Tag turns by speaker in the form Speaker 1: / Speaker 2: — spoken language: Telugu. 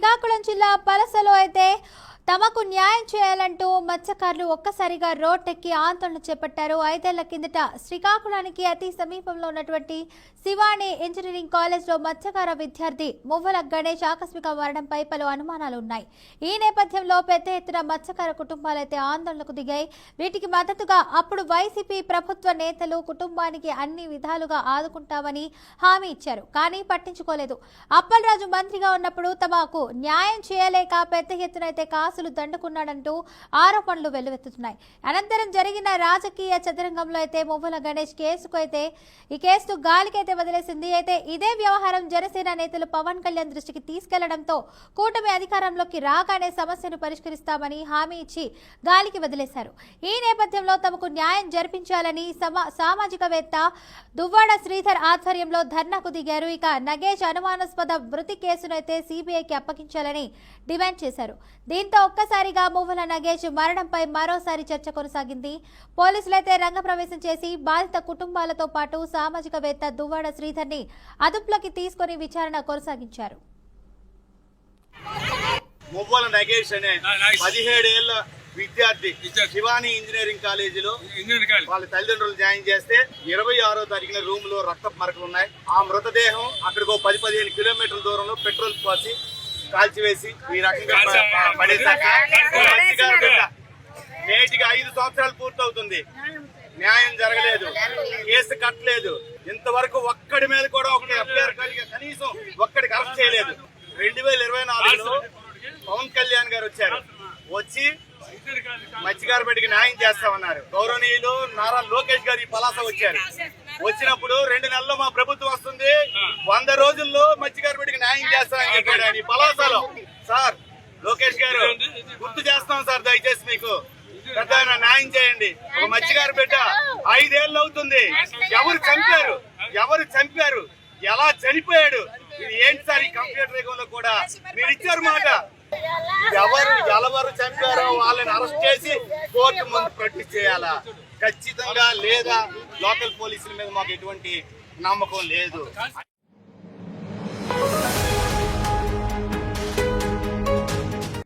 Speaker 1: శ్రీకాకుళం జిల్లా పలసలో అయితే తమకు న్యాయం చేయాలంటూ మత్స్యకారులు ఒక్కసారిగా రోడ్డెక్కి ఆందోళన చేపట్టారు. 5 ఏళ్ల కిందట శ్రీకాకుళానికి అతి సమీపంలో ఉన్నటువంటి శివాని ఇంజనీరింగ్ కాలేజ్లో మత్స్యకార విద్యార్థి మువ్వల గణేష్ ఆకస్మిక మరణంపై పలు అనుమానాలు ఉన్నాయి. ఈ నేపథ్యంలో పెద్ద ఎత్తున మత్స్యకార కుటుంబాలైతే ఆందోళనకు దిగాయి. వీటికి మద్దతుగా అప్పుడు వైసీపీ ప్రభుత్వ నేతలు కుటుంబానికి అన్ని విధాలుగా ఆదుకుంటామని హామీ ఇచ్చారు. కానీ పట్టించుకోలేదు. అప్పలరాజు మంత్రిగా ఉన్నప్పుడు తమకు న్యాయం చేయలేక పెద్ద ఎత్తున అయితే కాసులు దండుకున్నాడంటూ ఆరోపణలు వెల్లువెత్తుతున్నాయి. అనంతరం జరిగిన రాజకీయ చదరంగంలో అయితే మువ్వల గణేష్ ఈ కేసు గాలికైతే వదిలేసింది. అయితే ఇదే వ్యవహారం జనసేన నేతలు పవన్ కళ్యాణ్ దృష్టికి తీసుకెళ్లడంతో కూటమి అధికారంలోకి రాగానే సమస్యను పరిష్కరిస్తామని హామీ ఇచ్చి గాలికి వదిలేశారు. ఈ నేపథ్యంలో తమకు న్యాయం జరిపించాలని సామాజికవేత్త దువ్వాడ శ్రీధర్ ఆధ్వర్యంలో ధర్నాకు దిగారు. ఇక నగేష్ అనుమానాస్పద మృతి కేసును అయితే సిబిఐకి అప్పగించాలని డిమాండ్ చేశారు. దీంతో ఒక్కసారిగా మువ్వల నగేష్ మరణంపై మరోసారి చర్చ కొనసాగింది. పోలీసులైతే రంగప్రవేశం చేసి బాధిత కుటుంబాలతో పాటు సామాజికవేత్త దువ్వాడ శ్రీధర్ ని అదుపులోకి తీసుకుని విచారణ కొనసాగించారు.
Speaker 2: మువ్వల నగేష్ అనే 17 ఏళ్ల విద్యార్థి శివాని ఇంజనీరింగ్ కాలేజీలో వాళ్ళ తల్లిదండ్రులు జాయిన్ చేస్తే 26వ తారీఖున రూమ్ లో రక్తపు మరకలు ఉన్నాయి. ఆ మృతదేహం అక్కడికి 10-15 కిలోమీటర్ల దూరంలో పెట్రోల్ పోసి కాల్చివేసి ఈ రకంగా పడేశాక నేటికి 5 సంవత్సరాలు పూర్తవుతుంది. న్యాయం జరగలేదు, కేసు కట్టలేదు. ఇంతవరకు ఒక్కడి మీద కూడా ఒక ఎఫ్ఐఆర్ కనీసం ఒక్కడికి అరెస్ట్ చేయలేదు. 2024లో పవన్ కళ్యాణ్ గారు వచ్చి మత్స్యకారపేటకి న్యాయం చేస్తామన్నారు. గౌరవనీయులు నారా లోకేష్ గారు ఈ పలాస వచ్చినప్పుడు 2 నెలల్లో మా ప్రభుత్వం వస్తుంది, 100 రోజుల్లో మత్స్యకారపేటకి న్యాయం చేస్తామని చెప్పాడు ఆయన ఈ పలాసలో. సార్ లోకేష్ గారు గుర్తు చేస్తాం సార్, దయచేసి మీకు పెద్ద న్యాయం చేయండి. ఒక మత్స్యకారపేట 5 ఏళ్ళు అవుతుంది. ఎవరు చంపారు, ఎలా చనిపోయాడు, ఇది ఏంటి సార్? ఈ కంప్యూటర్ యుగంలో కూడా మీరు ఇచ్చారు మాట. ఎవరు చంపారో వాళ్ళని అరెస్ట్ చేసి కోర్టు ముందు ప్రొడ్యూస్ చేయాలా ఖచ్చితంగా, లేదా లోకల్ పోలీసుల మీద మాకు ఎటువంటి నమ్మకం లేదు.